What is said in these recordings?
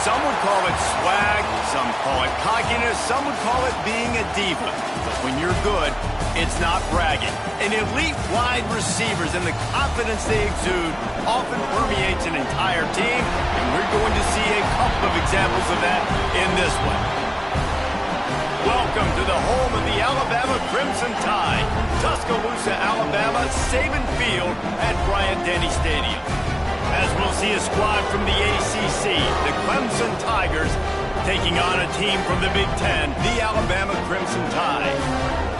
Some would call it swag, some call it cockiness, some would call it being a diva. But when you're good, it's not bragging. And elite wide receivers and the confidence they exude often permeates an entire team, and we're going to see a couple of examples of that in this one. Welcome to the home of the Alabama Crimson Tide, Tuscaloosa, Alabama, Saban Field at Bryant-Denny Stadium. As we'll see a squad from the ACC, the Clemson Tigers, taking on a team from the Big Ten, the Alabama Crimson Tide.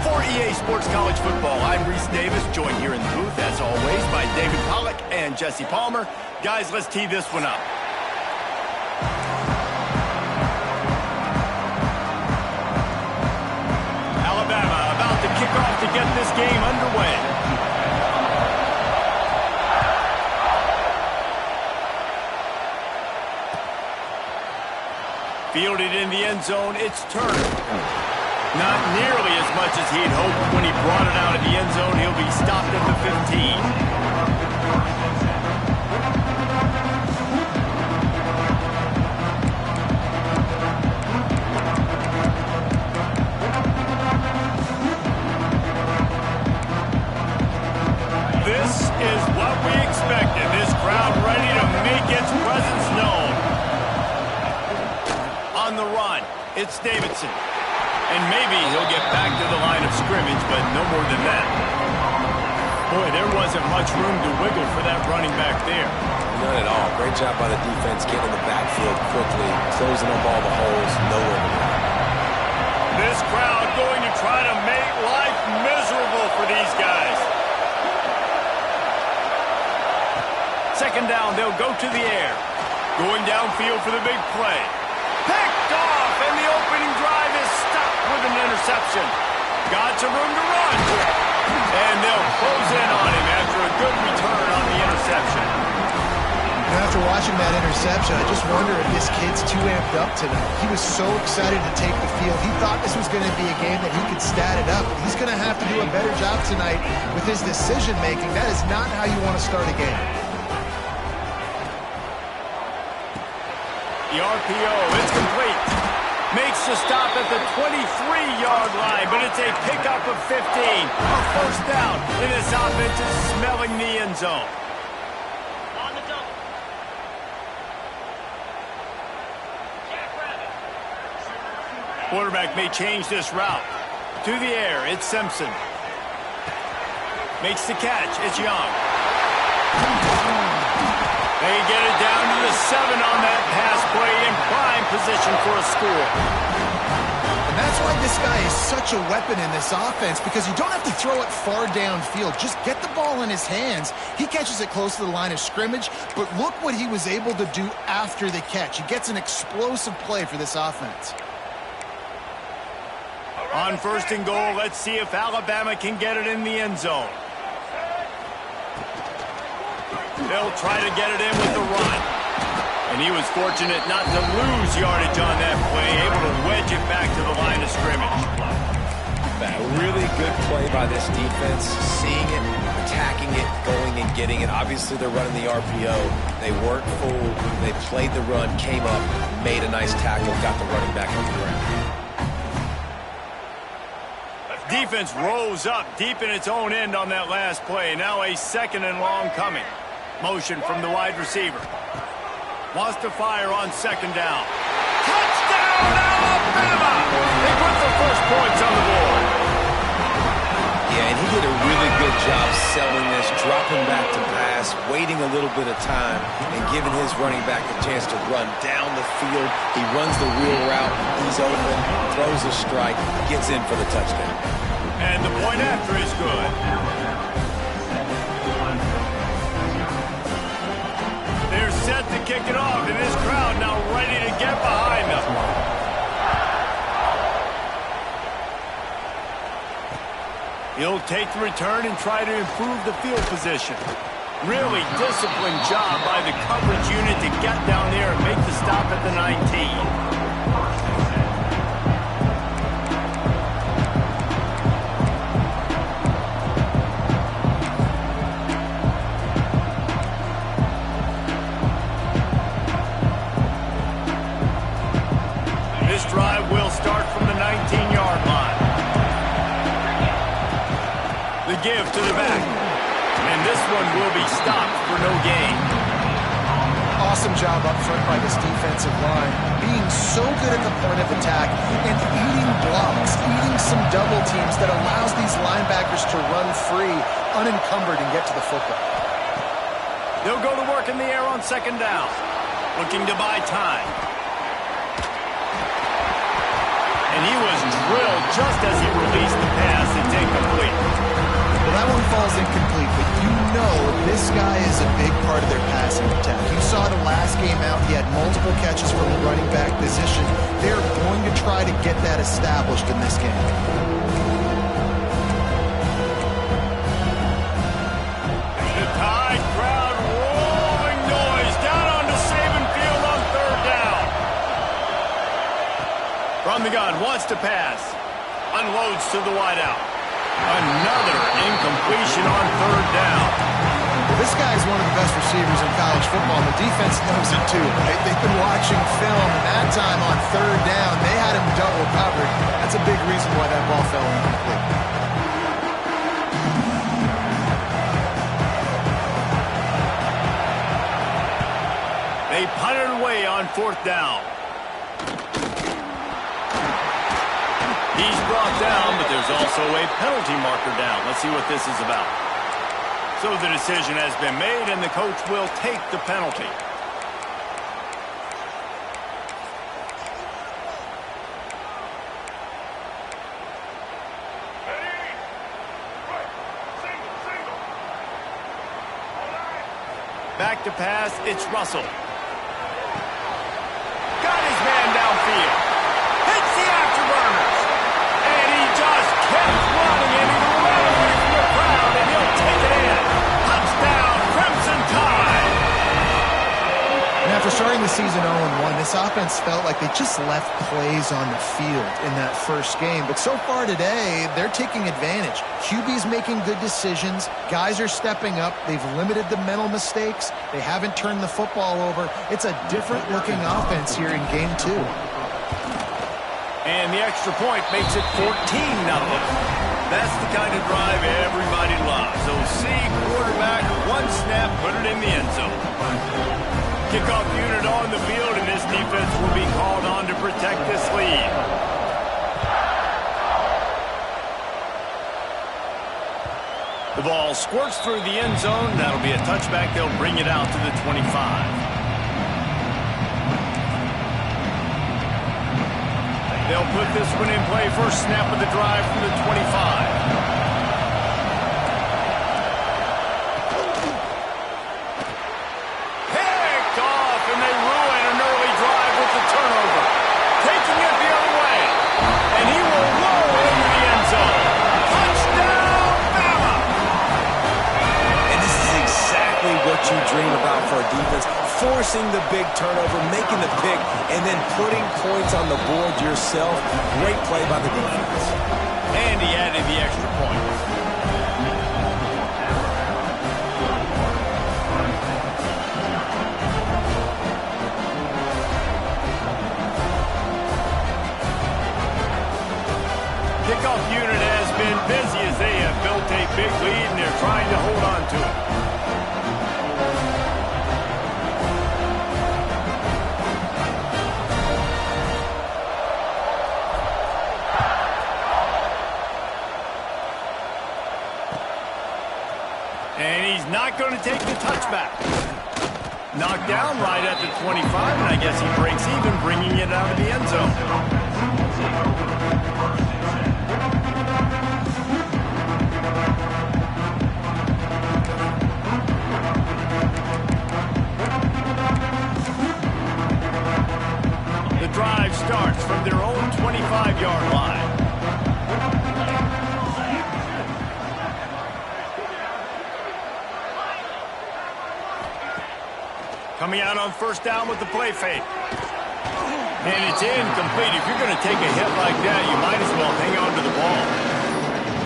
For EA Sports College Football, I'm Reese Davis, joined here in the booth, as always, by David Pollack and Jesse Palmer. Guys, let's tee this one up. Alabama about to kick off to get this game underway. Fielded in the end zone, it's Turner. Not nearly as much as he'd hoped when he brought it out of the end zone. He'll be stopped at the 15. This is what we expected. This crowd ready to make its presence known. On the run, it's Davidson. And maybe he'll get back to the line of scrimmage, but no more than that. Boy, there wasn't much room to wiggle for that running back there. None at all. Great job by the defense getting in the backfield quickly, closing up all the holes, nowhere to run. This crowd going to try to make life miserable for these guys. Second down, they'll go to the air. Going downfield for the big play. Picked off, and the opening drive is stopped with an interception. Got some room to run. And they'll close in on him after a good return on the interception. After watching that interception, I just wonder if this kid's too amped up tonight. He was so excited to take the field. He thought this was going to be a game that he could stat it up. He's going to have to do a better job tonight with his decision-making. That is not how you want to start a game. The RPO, it's complete. Makes the stop at the 23-yard line, but it's a pickup of 15. A first down, and this offense is smelling the end zone. On the double. Quarterback may change this route. To the air, it's Simpson. Makes the catch, it's Young. They get it down to the 7 on that pass play, in prime position for a score. And that's why this guy is such a weapon in this offense, because you don't have to throw it far downfield. Just get the ball in his hands. He catches it close to the line of scrimmage, but look what he was able to do after the catch. He gets an explosive play for this offense. On first and goal, let's see if Alabama can get it in the end zone. They'll try to get it in with the run. And he was fortunate not to lose yardage on that play, able to wedge it back to the line of scrimmage. A really good play by this defense, seeing it, attacking it, going and getting it. Obviously, they're running the RPO. They weren't fooled. They played the run, came up, made a nice tackle, got the running back on the ground. Defense rose up deep in its own end on that last play. Now a second and long coming. Motion from the wide receiver. Wants to fire on second down. Touchdown, Alabama! They put the first points on the board. Yeah, and he did a really good job selling this, dropping back to pass, waiting a little bit of time, and giving his running back a chance to run down the field. He runs the wheel route. He's open, throws a strike, gets in for the touchdown. And the point after is good. They're set to kick it off, and this crowd now ready to get behind them. He'll take the return and try to improve the field position. Really disciplined job by the coverage unit to get down there and make the stop at the 19. give to the back. And this one will be stopped for no gain. Awesome job up front by this defensive line, being so good at the point of attack and eating blocks, eating some double teams that allows these linebackers to run free, unencumbered, and get to the football. They'll go to work in the air on second down, looking to buy time. And he was drilled just as he released the pass. It's incomplete. Well, that one falls incomplete, but you know this guy is a big part of their passing attack. You saw the last game out, he had multiple catches from the running back position. They're going to try to get that established in this game. The Tide crowd rolling noise down onto Saban Field on third down. From the gun, wants to pass. Unloads to the wideout. Another incompletion on third down. Well, this guy is one of the best receivers in college football, and the defense knows it too, right? They've been watching film, and that time on third down, they had him double covered. That's a big reason why that ball fell incomplete. They punted away on fourth down. He's brought down, but there's also a penalty marker down. Let's see what this is about. So the decision has been made, and the coach will take the penalty. Back to pass, it's Russell. Got his man downfield. Hits the afterburners. And he just kept running, and he ran away from the crowd, and he'll take it in. Touchdown, Crimson Tide. And after starting the season 0-1, this offense felt like they just left plays on the field in that first game. But so far today, they're taking advantage. QB's making good decisions. Guys are stepping up. They've limited the mental mistakes. They haven't turned the football over. It's a different-looking offense here in Game 2. And the extra point makes it 14-0. That's the kind of drive everybody loves. So see quarterback, one snap, put it in the end zone. Kickoff unit on the field, and this defense will be called on to protect this lead. The ball squirts through the end zone. That'll be a touchback. They'll bring it out to the 25. They'll put this one in play. First snap of the drive from the 25. Picked off, and they ruin an early drive with the turnover. Taking it the other way. And he will roll into the end zone. Touchdown, Bama! And this is exactly what you dream about for a defense. Forcing the big turnover, making the pick, and then putting points on the board yourself. Great play by the defense. And he added the extra point. Kickoff unit has been busy as they have built a big lead, and they're trying to hold on to it. And he's not going to take the touchback. Knocked down right at the 25, and I guess he breaks even, bringing it out of the end zone. The drive starts from their own 25-yard line. Coming out on first down with the play fake. And it's incomplete. If you're going to take a hit like that, you might as well hang on to the ball.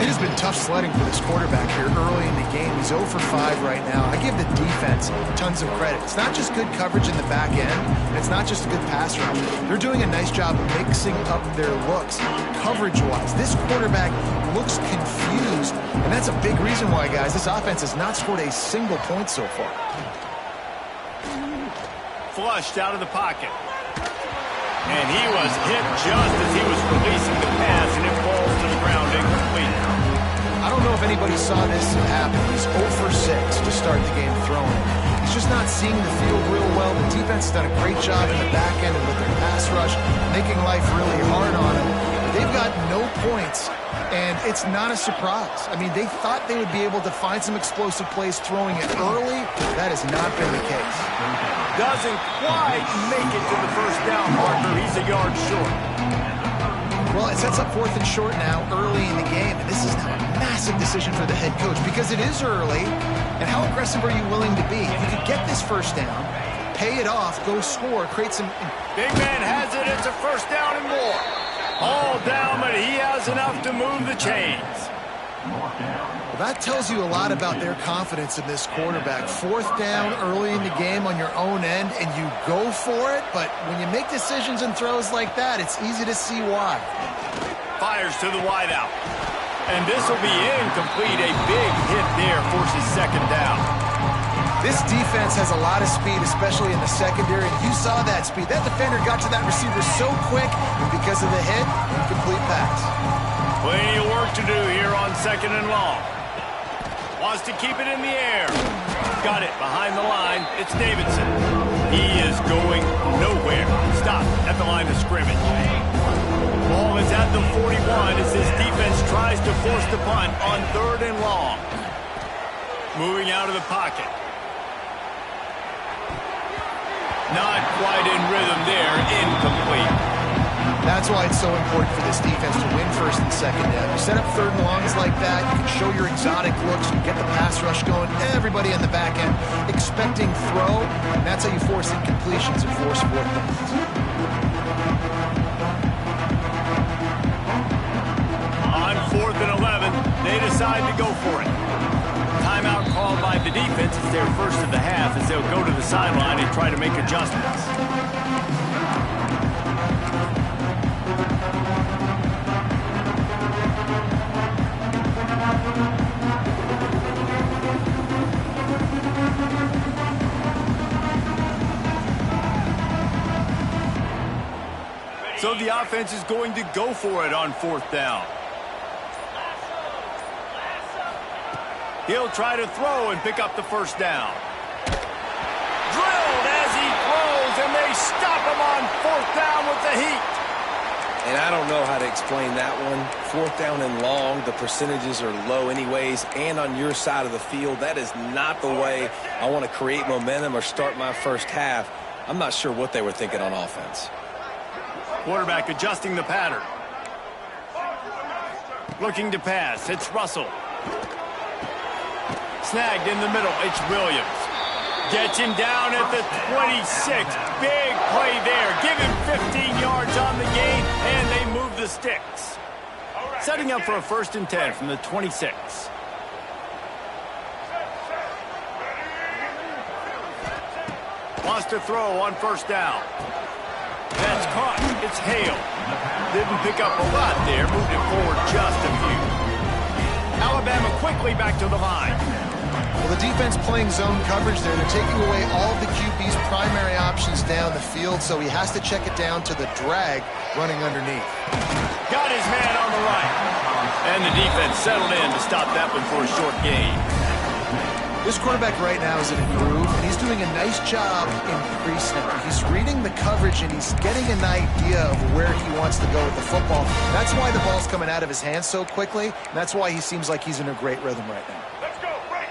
It has been tough sledding for this quarterback here early in the game. He's 0 for 5 right now. I give the defense tons of credit. It's not just good coverage in the back end, and it's not just a good pass rush. They're doing a nice job of mixing up their looks coverage-wise. This quarterback looks confused, and that's a big reason why, guys, this offense has not scored a single point so far. Flushed out of the pocket. And he was hit just as he was releasing the pass, and it falls to the ground incomplete. I don't know if anybody saw this happen. He's 0 for 6 to start the game throwing. He's just not seeing the field real well. The defense has done a great job in the back end and with their pass rush, making life really hard on him. They've got no points, and it's not a surprise. I mean, they thought they would be able to find some explosive plays throwing it early. That has not been the case. Doesn't quite make it to the first down marker. He's a yard short. Well, it sets up 4th and short now early in the game, and this is now a massive decision for the head coach because it is early, and how aggressive are you willing to be? You could get this first down, pay it off, go score, create some... Big man has it. It's a first down and more. All down, but he has enough to move the chains. Well, that tells you a lot about their confidence in this quarterback. 4th down early in the game on your own end, and you go for it, but when you make decisions and throws like that, it's easy to see why. Fires to the wideout. And this will be incomplete. A big hit there forces second down. This defense has a lot of speed, especially in the secondary, and you saw that speed. That defender got to that receiver so quick, and because of the hit, incomplete pass. Plenty of work to do here on 2nd and long. Wants to keep it in the air. Got it behind the line. It's Davidson. He is going nowhere. Stop at the line of scrimmage. Ball is at the 41 as this defense tries to force the punt on 3rd and long. Moving out of the pocket. Not quite in rhythm there. Incomplete. That's why it's so important for this defense to win 1st and 2nd down. You set up 3rd and longs like that, you can show your exotic looks, you get the pass rush going, everybody on the back end expecting throw, and that's how you force incompletions and force 4th downs. On 4th and 11, they decide to go for it. Timeout called by the defense. It's their first of the half as they'll go to the sideline and try to make adjustments. So the offense is going to go for it on 4th down. He'll try to throw and pick up the first down. Drilled as he throws, and they stop him on 4th down with the heat. And I don't know how to explain that one. 4th down and long, the percentages are low anyways, and on your side of the field, that is not the way I want to create momentum or start my first half. I'm not sure what they were thinking on offense. Quarterback adjusting the pattern. Looking to pass. It's Russell. Snagged in the middle. It's Williams. Gets him down at the 26. Big play there. Give him 15 yards on the gain, and they move the sticks. Setting up for a 1st and 10 from the 26. Wants to throw on 1st down. That's caught. It's Hale. Didn't pick up a lot there. Moved it forward just a few. Alabama quickly back to the line. Well, the defense playing zone coverage there. They're taking away all of the QB's primary options down the field, so he has to check it down to the drag running underneath. Got his man on the right. And the defense settled in to stop that one for a short gain. This quarterback right now is in a groove, and he's doing a nice job increasing it. He's reading the coverage, and he's getting an idea of where he wants to go with the football. That's why the ball's coming out of his hands so quickly, and that's why he seems like he's in a great rhythm right now. Let's go, break.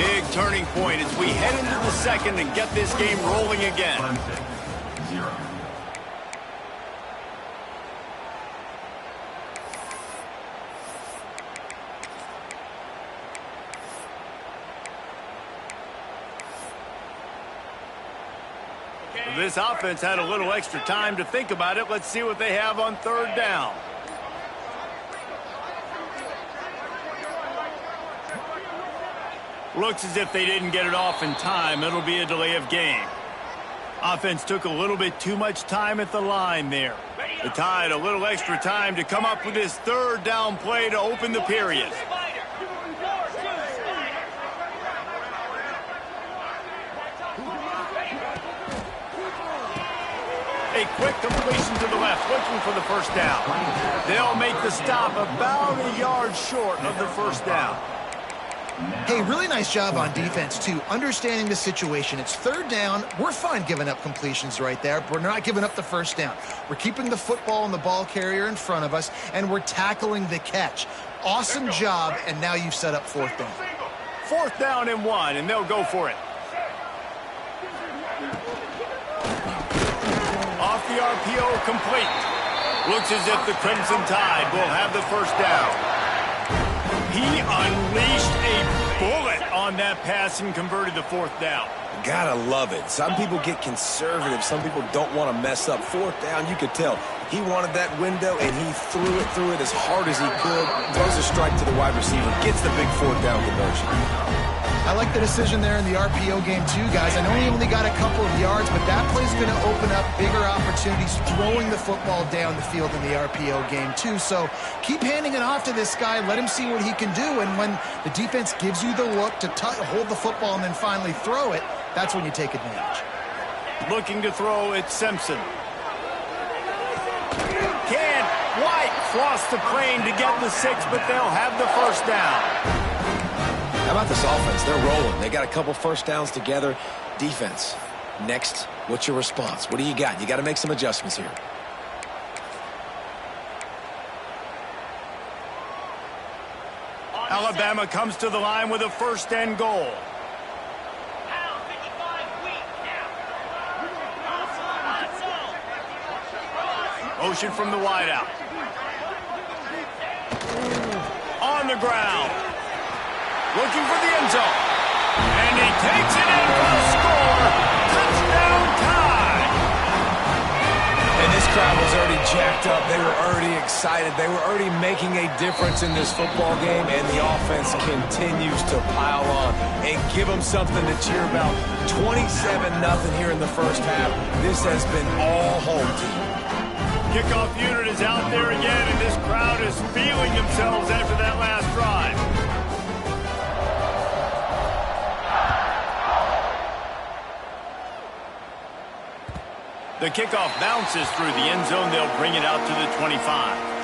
Big turning point as we head into the 2nd and get this game rolling again. 0. this offense had a little extra time to think about it. Let's see what they have on third down. Looks as if they didn't get it off in time. It'll be a delay of game. Offense took a little bit too much time at the line there. The Tide a little extra time to come up with this third down play to open the period. A quick completion to the left, looking for the first down. They'll make the stop about a yard short of the first down. Hey, really nice job on defense, too, understanding the situation. It's third down. We're fine giving up completions right there, but we're not giving up the first down. We're keeping the football and the ball carrier in front of us, and we're tackling the catch. Awesome job, and now you've set up fourth down. Fourth down and 1, and they'll go for it. Off the RPO, complete. Looks as if the Crimson Tide will have the first down. He unleashed a bullet on that pass and converted the fourth down. Gotta love it. Some people get conservative. Some people don't want to mess up. Fourth down, you could tell. He wanted that window, and he threw it as hard as he could. Throws a strike to the wide receiver. Gets the big fourth down conversion. I like the decision there in the RPO game, too, guys. I know he only got a couple of yards, but that play's going to open up bigger opportunities throwing the football down the field in the RPO game, too. So keep handing it off to this guy. Let him see what he can do. And when the defense gives you the look to hold the football and then finally throw it, that's when you take advantage. Looking to throw, it's Simpson. Can White cross the plane to get the 6, but they'll have the first down. How about this offense? They're rolling. They got a couple first downs together. Defense, next, what's your response? What do you got? You got to make some adjustments here. Alabama comes to the line with a first and goal. Motion from the wideout. On the ground. Looking for the end zone. And he takes it in for a score. Touchdown Tide. And this crowd was already jacked up. They were already excited. They were already making a difference in this football game. And the offense continues to pile on and give them something to cheer about. 27-0 here in the first half. This has been all home team. Kickoff unit is out there again, and this crowd is feeling themselves after that last drive. The kickoff bounces through the end zone. They'll bring it out to the 25.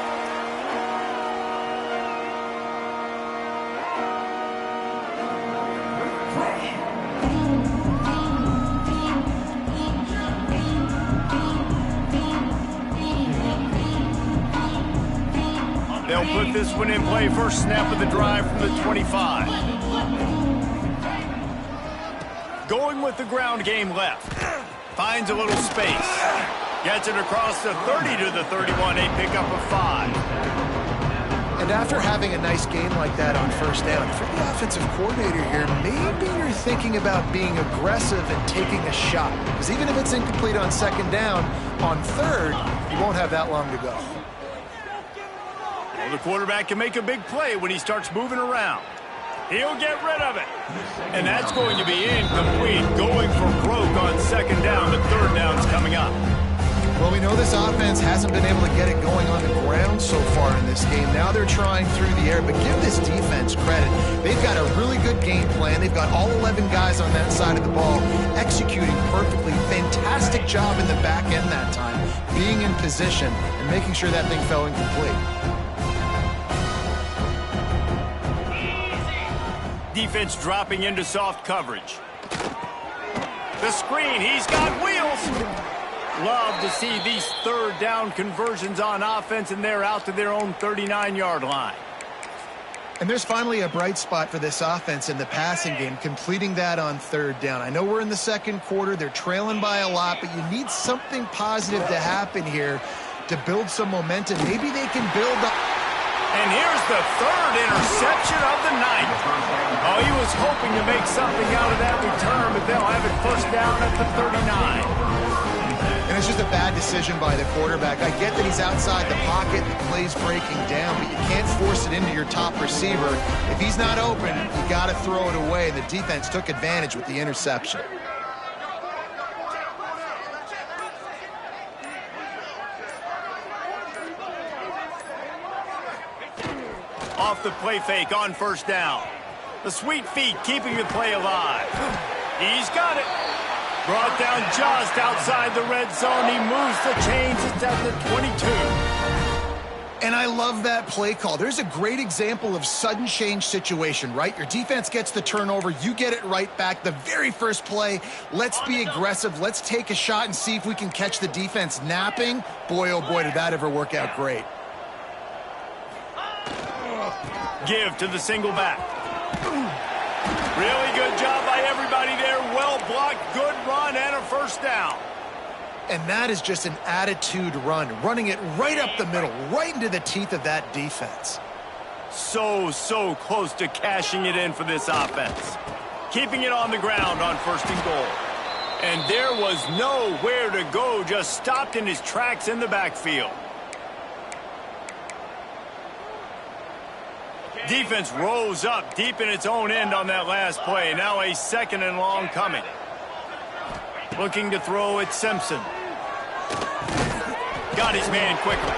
They'll put this one in play. First snap of the drive from the 25. Going with the ground game left. Finds a little space. Gets it across the 30 to the 31. A pickup of 5. And after having a nice game like that on first down, if you're the offensive coordinator here, maybe you're thinking about being aggressive and taking a shot. Because even if it's incomplete on second down, on third, you won't have that long to go. Well, the quarterback can make a big play when he starts moving around. He'll get rid of it. And that's going to be incomplete. Going for broke on second down. The third down's coming up. Well, we know this offense hasn't been able to get it going on the ground so far in this game. Now they're trying through the air, but give this defense credit. They've got a really good game plan. They've got all 11 guys on that side of the ball executing perfectly. Fantastic job in the back end that time, being in position and making sure that thing fell incomplete. Defense dropping into soft coverage. The screen, he's got wheels. Love to see these third down conversions on offense, and they're out to their own 39-yard line. And there's finally a bright spot for this offense in the passing game, completing that on third down. I know we're in the second quarter. They're trailing by a lot, but you need something positive to happen here to build some momentum. Maybe they can build up. And here's the third interception of the night. Oh, he was hoping to make something out of that return, but they'll have it first down at the 39. And it's just a bad decision by the quarterback. I get that he's outside the pocket, the play's breaking down, but you can't force it into your top receiver. If he's not open, you got to throw it away. The defense took advantage with the interception. Off the play fake on first down. The sweet feet keeping the play alive. He's got it. Brought down just outside the red zone. He moves the chains. It's at the 22. And I love that play call. There's a great example of sudden change situation, right? Your defense gets the turnover. You get it right back. The very first play, let's be aggressive. Let's take a shot and see if we can catch the defense napping. Boy, oh boy, did that ever work out great. Give to the single back. Really good job by everybody there. Well blocked, good run, and a first down. And that is just an attitude run, running it right up the middle, right into the teeth of that defense. So close to cashing it in for this offense. Keeping it on the ground on first and goal. And there was nowhere to go, just stopped in his tracks in the backfield. Defense rose up deep in its own end on that last play. Now a second and long coming. Looking to throw it, Simpson. Got his man quickly.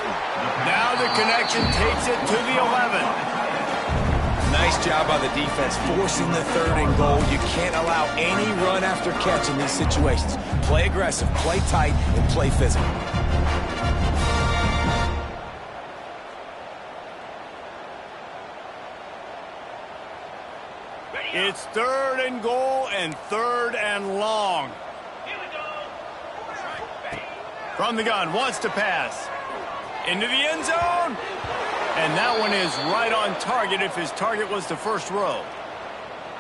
Now the connection takes it to the 11. Nice job by the defense forcing the third and goal. You can't allow any run after catch in these situations. Play aggressive, play tight, and play physical. It's third and goal and third and long. From the gun, wants to pass. Into the end zone. And that one is right on target if his target was the first row.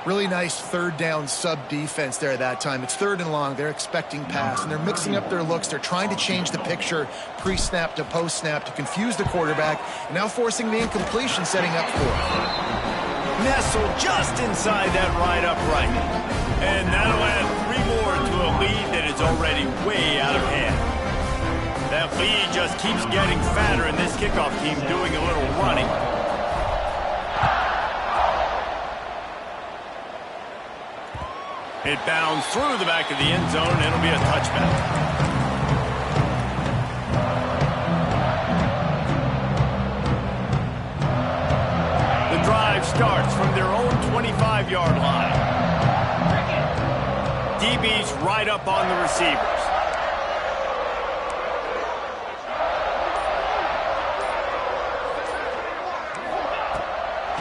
Really nice third down sub defense there that time. It's third and long. They're expecting pass, and they're mixing up their looks. They're trying to change the picture pre-snap to post-snap to confuse the quarterback, and now forcing the incompletion, setting up for it. Nestled just inside that right upright. And that'll add 3 more to a lead that is already way out of hand. That lead just keeps getting fatter, and this kickoff team doing a little running. It bounds through the back of the end zone. It'll be a touchback. Drive starts from their own 25-yard line. DB's right up on the receivers.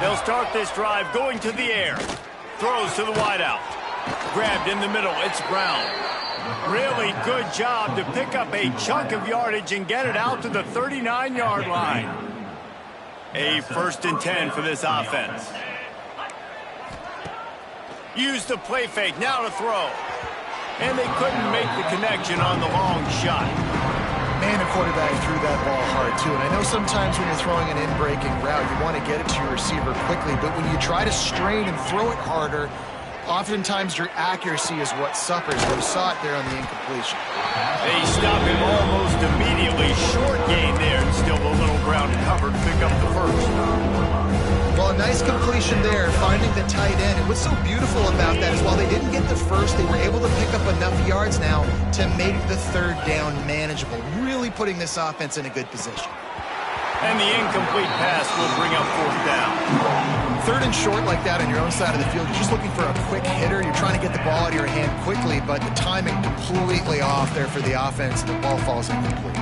They'll start this drive going to the air. Throws to the wideout. Grabbed in the middle. It's Brown. Really good job to pick up a chunk of yardage and get it out to the 39-yard line. A first and 10 for this offense. Use the play fake, now to throw. And they couldn't make the connection on the long shot. Man, the quarterback threw that ball hard, too. And I know sometimes when you're throwing an in-breaking route, you want to get it to your receiver quickly. But when you try to strain and throw it harder, oftentimes your accuracy is what suffers. We saw it there on the incompletion. They stop him almost immediately. Short gain there, and still a little ground covered to pick up the first. Well, a nice completion there, finding the tight end. And what's so beautiful about that is while they didn't get the first, they were able to pick up enough yards now to make the third down manageable, really putting this offense in a good position. And the incomplete pass will bring up fourth down. Third and short like that on your own side of the field, you're just looking for a quick hitter. You're trying to get the ball out of your hand quickly, but the timing completely off there for the offense, and the ball falls incomplete.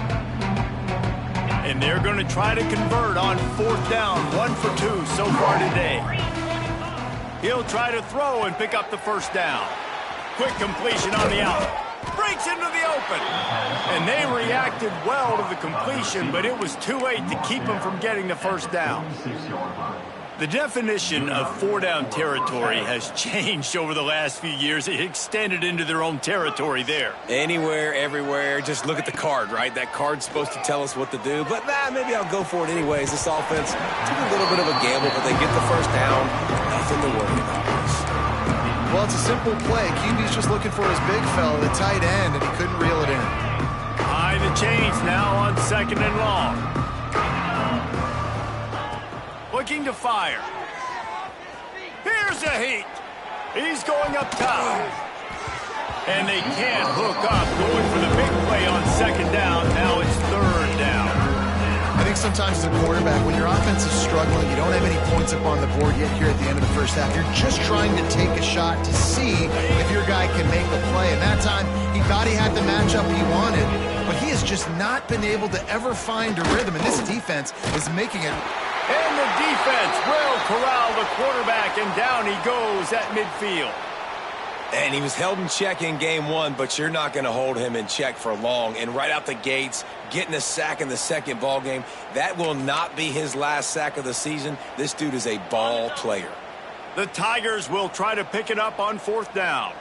And they're going to try to convert on fourth down. 1 for 2 so far today. He'll try to throw and pick up the first down. Quick completion on the out. Breaks into the open. And they reacted well to the completion, but it was too late to keep them from getting the first down. The definition of four-down territory has changed over the last few years. It extended into their own territory there. Anywhere, everywhere, just look at the card, right? That card's supposed to tell us what to do, but maybe I'll go for it anyways. This offense took a little bit of a gamble, but they get the first down. Nothing to worry about this. Well, it's a simple play. QB's just looking for his big fella, the tight end, and he couldn't reel it in. change now on 2nd and long. Looking to fire. Here's a heat. He's going up top. And they can't hook up, going for the big play on 2nd down. Now it's 3rd down. I think sometimes as a quarterback, when your offense is struggling, you don't have any points up on the board yet here at the end of the first half. You're just trying to take a shot to see if your guy can make a play. And that time, he thought he had the matchup he wanted, but he has just not been able to ever find a rhythm. And this defense is making it. And the defense will corral the quarterback, and down he goes at midfield. And he was held in check in game 1, but you're not going to hold him in check for long. And right out the gates, getting a sack in the second ball game, that will not be his last sack of the season. This dude is a ball player. The Tigers will try to pick it up on 4th down.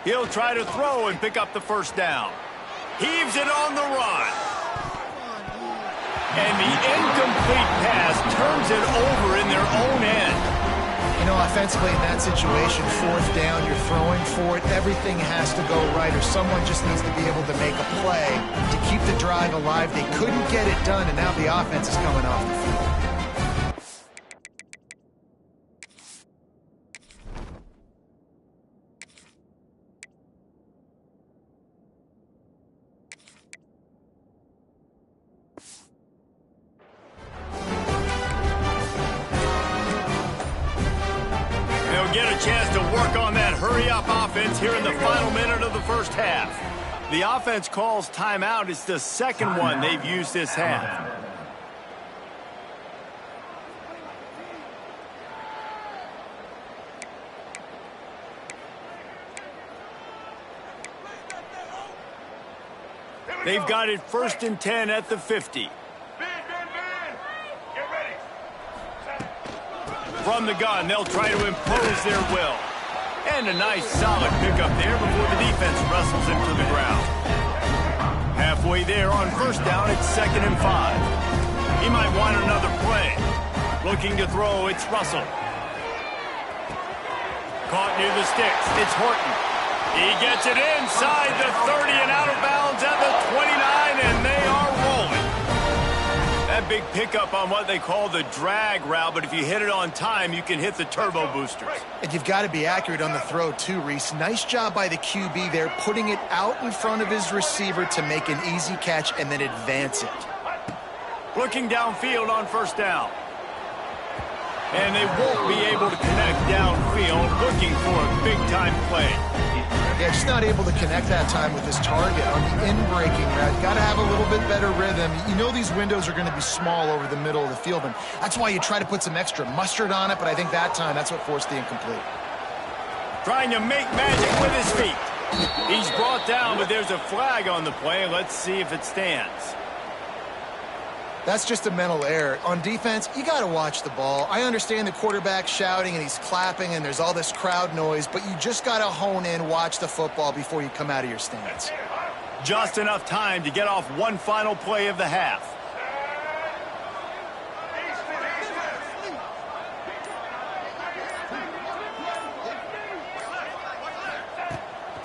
He'll try to throw and pick up the 1st down. Heaves it on the run. And the incomplete pass turns it over in their own end. You know, offensively in that situation, 4th down, you're throwing for it. Everything has to go right, or someone just needs to be able to make a play to keep the drive alive. They couldn't get it done, and now the offense is coming off the field. Get a chance to work on that hurry-up offense here in the final minute of the first half. The offense calls timeout. It's the 2nd one they've used this half. They've got it 1st and 10 at the 50. From the gun, they'll try to impose their will. And a nice solid pickup there before the defense wrestles him to the ground. Halfway there on 1st down, it's 2nd and 5. He might want another play. Looking to throw, it's Russell. Caught near the sticks, it's Horton. He gets it inside the 30 and out of bounds at the 29, and they are rolling. That big pickup on what they call the drag route, but if you hit it on time, you can hit the turbo boosters. And you've got to be accurate on the throw too, Reese. Nice job by the QB there, putting it out in front of his receiver to make an easy catch and then advance it. Looking downfield on 1st down. And they won't be able to connect downfield, looking for a big-time play. Yeah, just not able to connect that time with his target on the in-breaking route. Got to have a little bit better rhythm. You know these windows are going to be small over the middle of the field, and that's why you try to put some extra mustard on it, but I think that time that's what forced the incomplete. Trying to make magic with his feet. He's brought down, but there's a flag on the play. Let's see if it stands. That's just a mental error. On defense, you got to watch the ball. I understand the quarterback shouting and he's clapping and there's all this crowd noise, but you just got to hone in, watch the football before you come out of your stance. Just enough time to get off one final play of the half.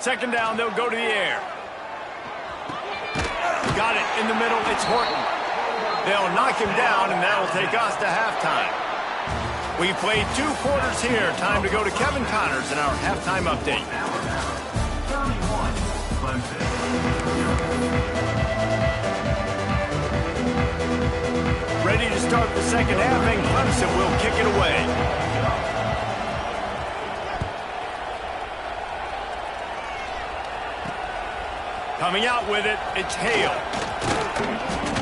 Second down, they'll go to the air. Got it in the middle, it's Horton. They'll knock him down, and that'll take us to halftime. We played 2 quarters here. Time to go to Kevin Connors in our halftime update. Ready to start the second half, and Clemson will kick it away. Coming out with it, it's Hale.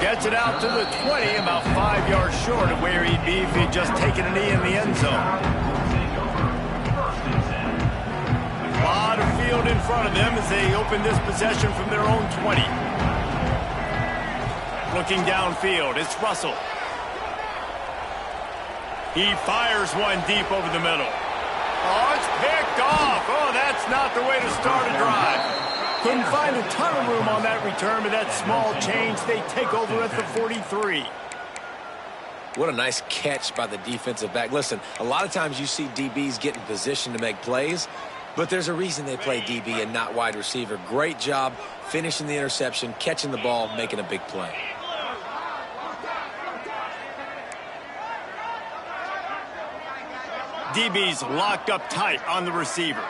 Gets it out to the 20, about 5 yards short of where he'd be if he'd just taken a knee in the end zone. A lot of field in front of them as they open this possession from their own 20. Looking downfield, it's Russell. He fires one deep over the middle. Oh, it's picked off. Oh, that's not the way to start a drive. Couldn't find a ton of room on that return, but that small change, they take over at the 43. What a nice catch by the defensive back. Listen, a lot of times you see DBs get in position to make plays, but there's a reason they play DB and not wide receiver. Great job finishing the interception, catching the ball, making a big play. DB's locked up tight on the receivers.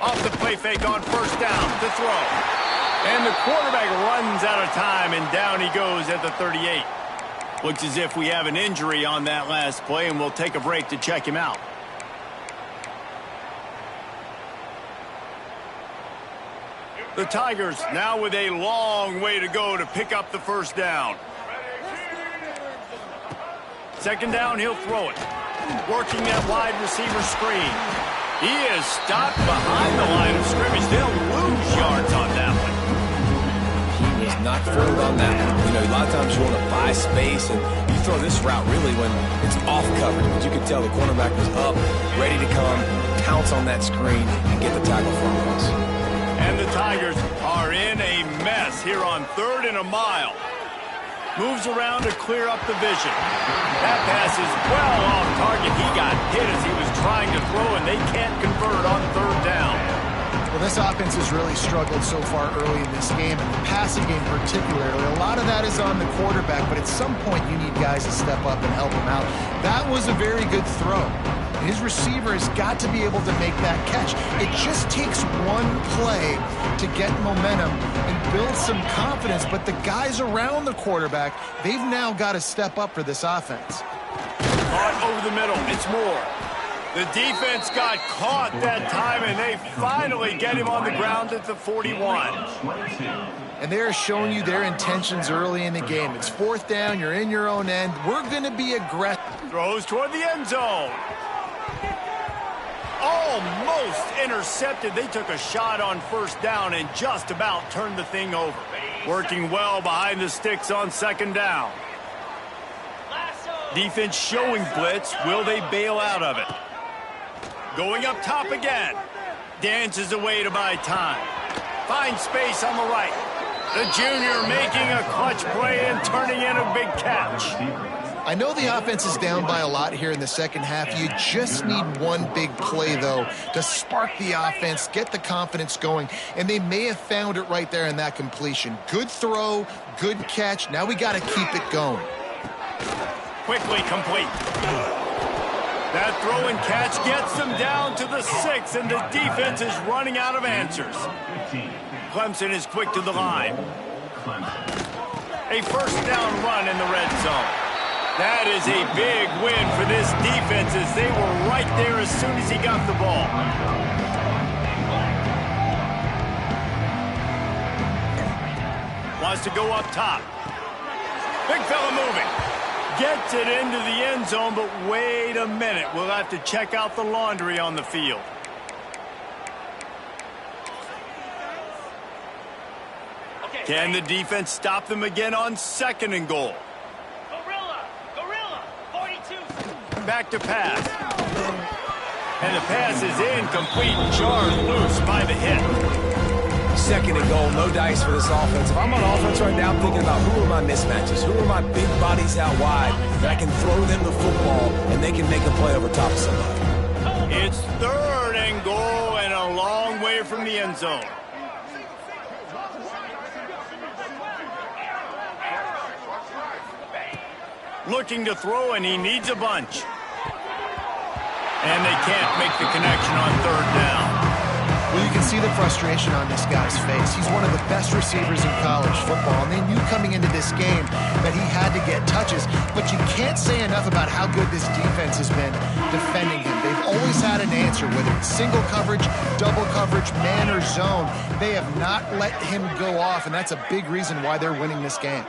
Off the play fake on first down to throw. And the quarterback runs out of time, and down he goes at the 38. Looks as if we have an injury on that last play, and we'll take a break to check him out. The Tigers now with a long way to go to pick up the first down. Second down, he'll throw it. Working that wide receiver screen. He is stopped behind the line of scrimmage. They'll lose yards on that one. He was not thrilled on that one. You know, a lot of times you want to buy space, and you throw this route really when it's off coverage. But you could tell the cornerback was up, ready to come, pounce on that screen, and get the tackle for a loss. And the Tigers are in a mess here on 3rd and a mile. Moves around to clear up the vision. That pass is well off target. He got hit as he was trying to throw, and they can't convert on 3rd down. Well, this offense has really struggled so far early in this game, and the passing game particularly. A lot of that is on the quarterback, but at some point you need guys to step up and help him out. That was a very good throw. His receiver has got to be able to make that catch. It just takes one play to get momentum and build some confidence, but the guys around the quarterback, they've now got to step up for this offense. Caught over the middle. It's Moore. The defense got caught that time, and they finally get him on the ground at the 41. And they're showing you their intentions early in the game. It's 4th down. You're in your own end. We're going to be aggressive. Throws toward the end zone. Almost intercepted. They took a shot on first down and just about turned the thing over. Working well behind the sticks on 2nd down. Defense showing blitz. Will they bail out of it? Going up top again. Dances away to buy time. Finds space on the right. The junior making a clutch play and turning in a big catch. I know the offense is down by a lot here in the second half. You just need one big play, though, to spark the offense, get the confidence going, and they may have found it right there in that completion. Good throw, good catch. Now we got to keep it going. Quickly complete. That throw and catch gets them down to the 6, and the defense is running out of answers. Clemson is quick to the line. A first down run in the red zone. That is a big win for this defense as they were right there as soon as he got the ball. Wants to go up top. Big fella moving. Gets it into the end zone, but wait a minute. We'll have to check out the laundry on the field. Can the defense stop them again on 2nd and goal? Back to pass. And the pass is incomplete. Jarred loose by the hit. 2nd and goal, no dice for this offense. If I'm on offense right now, I'm thinking about who are my mismatches, who are my big bodies out wide that I can throw them the football and they can make a play over top of somebody. It's 3rd and goal and a long way from the end zone. Looking to throw, and he needs a bunch. And they can't make the connection on 3rd down. Well, you can see the frustration on this guy's face. He's one of the best receivers in college football, and they knew coming into this game that he had to get touches. But you can't say enough about how good this defense has been defending him. They've always had an answer, whether it's single coverage, double coverage, man or zone. They have not let him go off, and that's a big reason why they're winning this game.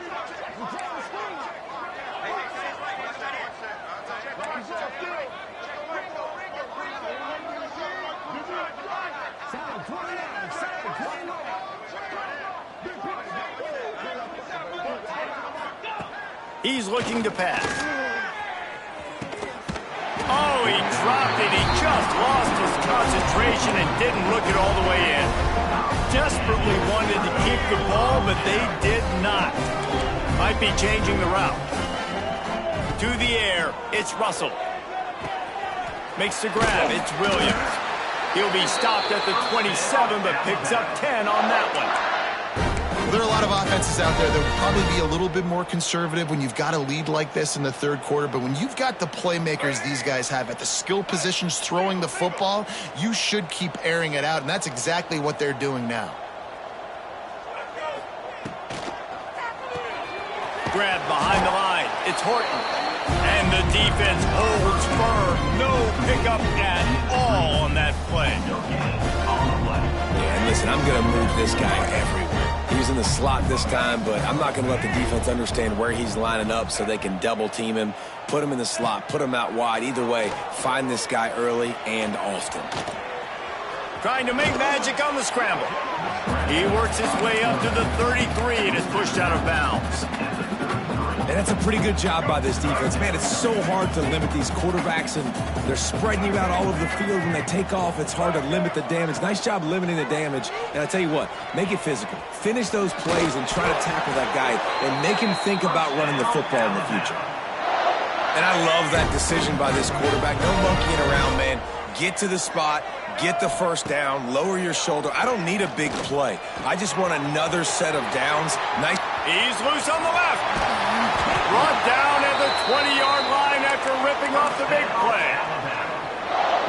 He's looking to pass. Oh, he dropped it. He just lost his concentration and didn't look it all the way in. Desperately wanted to keep the ball, but they did not. Might be changing the route. To the air, it's Russell. Makes the grab, it's Williams. He'll be stopped at the 27, but picks up 10 on that one. There are a lot of offenses out there that would probably be a little bit more conservative when you've got a lead like this in the third quarter, but when you've got the playmakers these guys have at the skill positions throwing the football, you should keep airing it out, and that's exactly what they're doing now. Grab behind the line. It's Horton. And the defense holds firm. No pickup at all on that play. Yeah, and listen, I'm going to move this guy everywhere. He's in the slot this time, but I'm not going to let the defense understand where he's lining up so they can double team him, put him in the slot, put him out wide. Either way, find this guy early and often. Trying to make magic on the scramble. He works his way up to the 33 and is pushed out of bounds. And that's a pretty good job by this defense. Man, it's so hard to limit these quarterbacks, and they're spreading you out all over the field. When they take off, it's hard to limit the damage. Nice job limiting the damage. And I tell you what, make it physical. Finish those plays and try to tackle that guy and make him think about running the football in the future. And I love that decision by this quarterback. No monkeying around, man. Get to the spot, get the first down, lower your shoulder. I don't need a big play. I just want another set of downs. Nice. He's loose on the left. Brought down at the 20-yard line after ripping off the big play.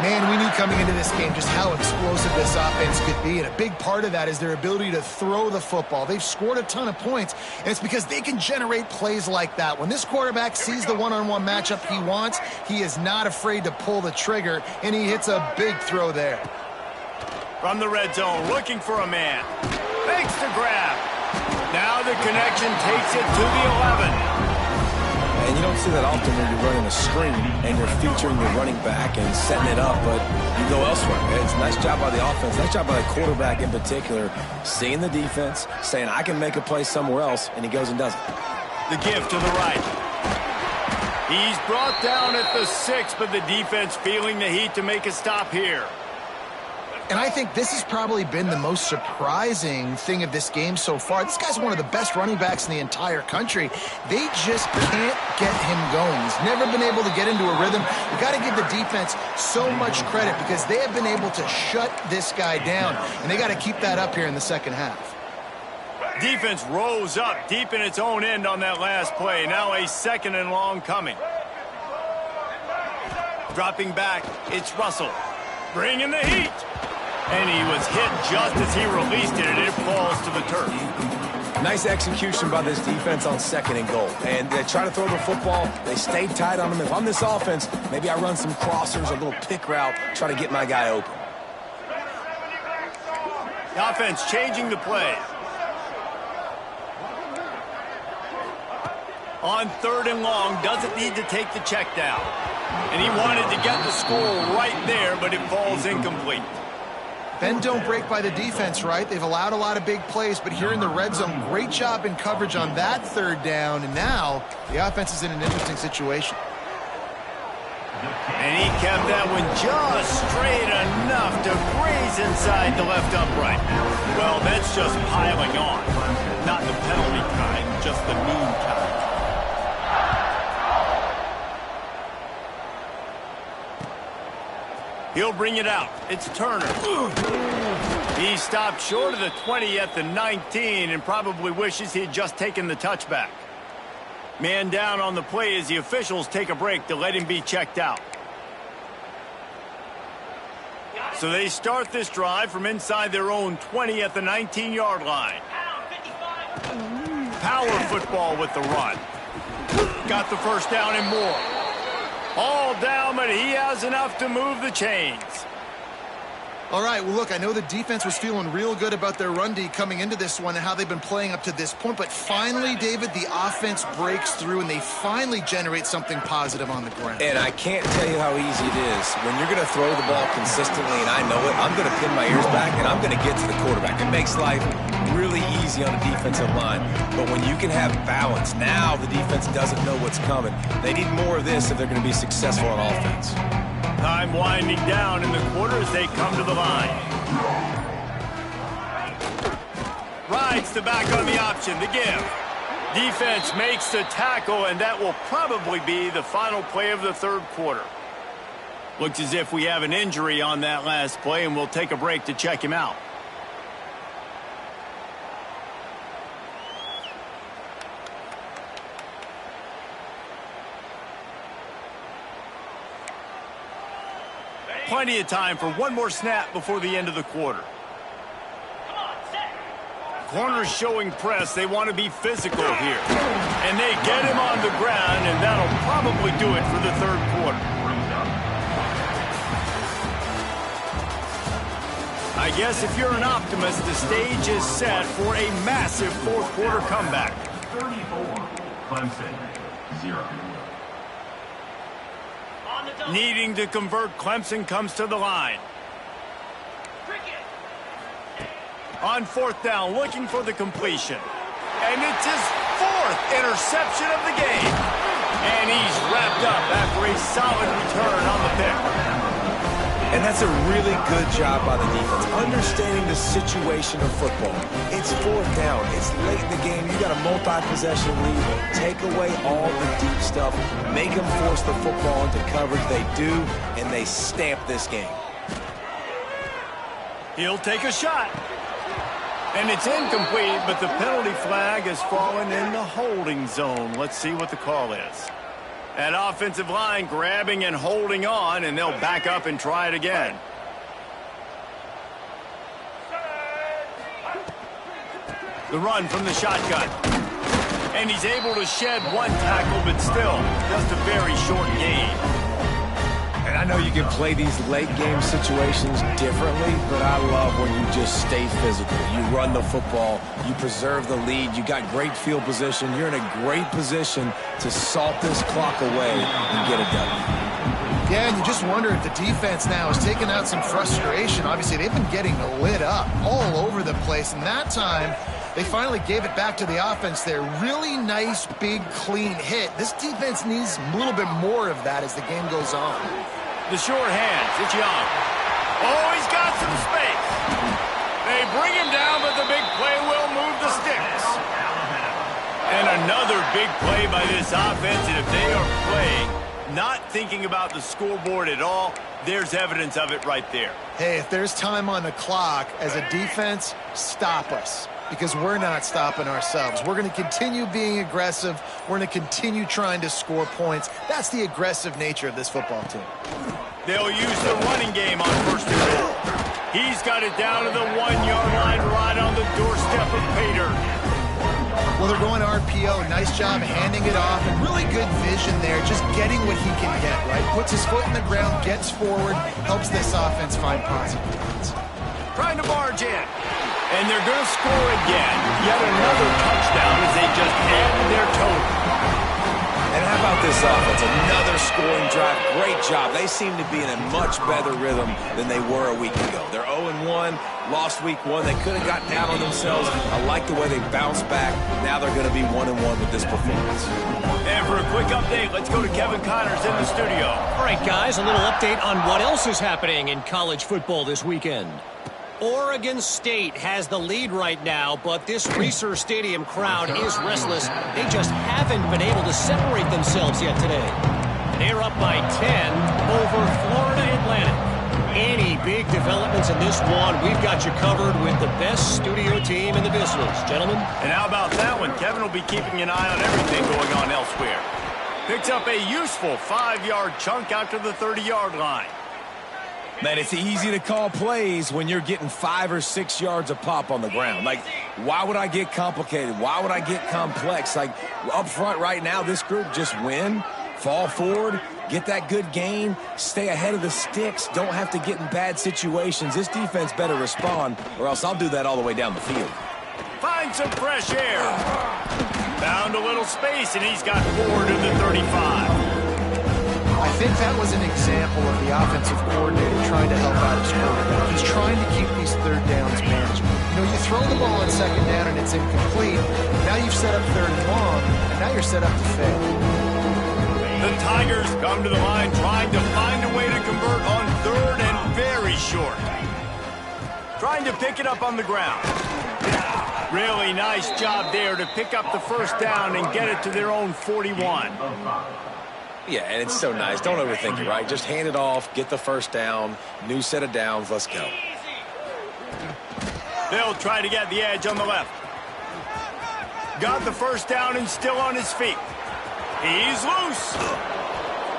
Man, we knew coming into this game just how explosive this offense could be, and a big part of that is their ability to throw the football. They've scored a ton of points, and it's because they can generate plays like that. When this quarterback sees the one-on-one matchup he wants, he is not afraid to pull the trigger, and he hits a big throw there. From the red zone, looking for a man. Fakes to grab. Now the connection takes it to the 11. And you don't see that often when you're running a screen and you're featuring your running back and setting it up, but you go elsewhere. It's a nice job by the offense, nice job by the quarterback in particular, seeing the defense, saying, I can make a play somewhere else, and he goes and does it. The give to the right. He's brought down at the 6, but the defense feeling the heat to make a stop here. And I think this has probably been the most surprising thing of this game so far. This guy's one of the best running backs in the entire country. They just can't get him going. He's never been able to get into a rhythm. We've got to give the defense so much credit because they have been able to shut this guy down, and they got to keep that up here in the second half. Defense rose up deep in its own end on that last play. Now a 2nd and long coming. Dropping back, it's Russell. Bringing the heat. And he was hit just as he released it, and it falls to the turf. Nice execution by this defense on 2nd and goal. And they try to throw the football. They stayed tight on him. If I'm this offense, maybe I run some crossers, a little pick route, try to get my guy open. The offense changing the play. On 3rd and long, doesn't need to take the check down. And he wanted to get the score right there, but it falls incomplete. Bend don't break by the defense, right? They've allowed a lot of big plays, but here in the red zone, great job in coverage on that 3rd down, and now the offense is in an interesting situation. And he kept that one just straight enough to graze inside the left upright. Well, that's just piling on. Not the penalty kind, just the mean kind. He'll bring it out. It's Turner. He stopped short of the 20 at the 19 and probably wishes he'd just taken the touchback. Man down on the play as the officials take a break to let him be checked out. So they start this drive from inside their own 20 at the 19-yard line. Power football with the run. Got the first down and more. All down, but he has enough to move the chains. All right, well, look, I know the defense was feeling real good about their run D coming into this one and how they've been playing up to this point, but finally, David, the offense breaks through and they finally generate something positive on the ground. And I can't tell you how easy it is. When you're going to throw the ball consistently, and I know it, I'm going to pin my ears back and I'm going to get to the quarterback. It makes life really easy on a defensive line. But when you can have balance, now the defense doesn't know what's coming. They need more of this if they're going to be successful on offense. Time winding down in the quarter as they come to the line. Rides the back on the option, the give. Defense makes the tackle, and that will probably be the final play of the 3rd quarter. Looks as if we have an injury on that last play, and we'll take a break to check him out. Plenty of time for one more snap before the end of the quarter. Corners showing press. They want to be physical here. And they get him on the ground, and that'll probably do it for the third quarter. I guess if you're an optimist, the stage is set for a massive fourth quarter comeback. 34, Clemson, 0. Needing to convert, Clemson comes to the line. On fourth down, looking for the completion. And it's his fourth interception of the game. And he's wrapped up after a solid return on the pick. And that's a really good job by the defense, understanding the situation of football. It's fourth down. It's late in the game. You got a multi-possession lead. Take away all the deep stuff. Make them force the football into coverage. They do, and they stamp this game. He'll take a shot. And it's incomplete, but the penalty flag has fallen in the holding zone. Let's see what the call is. That offensive line grabbing and holding on, and they'll back up and try it again. The run from the shotgun. And he's able to shed one tackle, but still just a very short gain. And I know you can play these late game situations differently, but I love when you just stay physical. You run the football, you preserve the lead, you got great field position, you're in a great position to salt this clock away and get it done. Yeah, and you just wonder if the defense now is taking out some frustration. Obviously, they've been getting lit up all over the place, and that time they finally gave it back to the offense there. Really nice, big, clean hit. This defense needs a little bit more of that as the game goes on. The short hands, it's Young. Oh, he's got some space. They bring him down, but the big play will move the sticks. And another big play by this offense, and if they are playing, not thinking about the scoreboard at all, there's evidence of it right there. Hey, if there's time on the clock, as a defense, stop us. Because we're not stopping ourselves. We're going to continue being aggressive. We're going to continue trying to score points. That's the aggressive nature of this football team. They'll use the running game on first and goal. He's got it down to the 1-yard line right on the doorstep of Pater. Well, they're going RPO. Nice job handing it off. And really good vision there. Just getting what he can get, right? Puts his foot in the ground, gets forward, helps this offense find positive points. Trying to barge in. And they're going to score again. Yet another touchdown as they just added their total. And how about this offense? Another scoring drive. Great job. They seem to be in a much better rhythm than they were a week ago. They're 0-1, lost week 1. They could have gotten down on themselves. I like the way they bounced back. Now they're going to be 1-1 with this performance. And for a quick update, let's go to Kevin Connors in the studio. All right, guys, a little update on what else is happening in college football this weekend. Oregon State has the lead right now, but this Reser Stadium crowd is restless. They just haven't been able to separate themselves yet today. They're up by 10 over Florida Atlantic. Any big developments in this one, we've got you covered with the best studio team in the business, gentlemen. And how about that one? Kevin will be keeping an eye on everything going on elsewhere. Picks up a useful 5-yard chunk out to the 30-yard line. Man, it's easy to call plays when you're getting 5 or 6 yards a pop on the ground. Like, why would I get complicated? Why would I get complex? Like, up front right now, this group just win, fall forward, get that good gain, stay ahead of the sticks, don't have to get in bad situations. This defense better respond, or else I'll do that all the way down the field. Find some fresh air. Found a little space, and he's got 4 to the 35. I think that was an example of the offensive coordinator trying to help out his quarterback. He's trying to keep these third downs manageable. You know, you throw the ball on second down and it's incomplete. Now you've set up third and long, and now you're set up to fail. The Tigers come to the line trying to find a way to convert on third and very short. Trying to pick it up on the ground. Really nice job there to pick up the first down and get it to their own 41. Yeah, and it's so nice. Don't overthink it, right? Just hand it off, get the first down, new set of downs, let's go. They'll try to get the edge on the left. Got the first down and still on his feet. He's loose.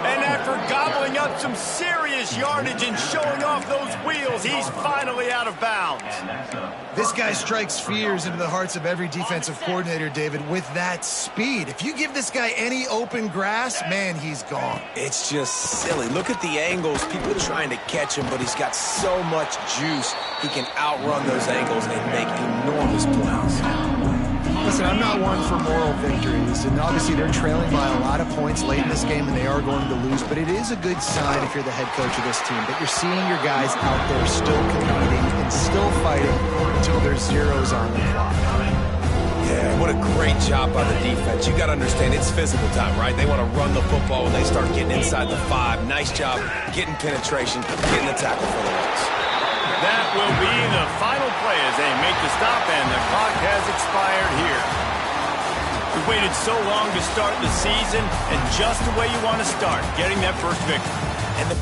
And after gobbling up some serious yardage and showing off those wheels, he's finally out of bounds. This guy strikes fears into the hearts of every defensive coordinator, David, with that speed. If you give this guy any open grass, man, he's gone. It's just silly. Look at the angles. People are trying to catch him, but he's got so much juice. He can outrun those angles and make enormous plays. Listen, I'm not one for moral victories, and obviously they're trailing by a lot of points late in this game, and they are going to lose, but it is a good sign if you're the head coach of this team that you're seeing your guys out there still competing and still fighting until there's zeros on the clock. Yeah, what a great job by the defense. You got to understand, it's physical time, right? They want to run the football when they start getting inside the 5. Nice job getting penetration, getting the tackle for the loss. That will be the final play as they make the stop, and the clock has expired here. We waited so long to start the season, and just the way you want to start, getting that first victory. And the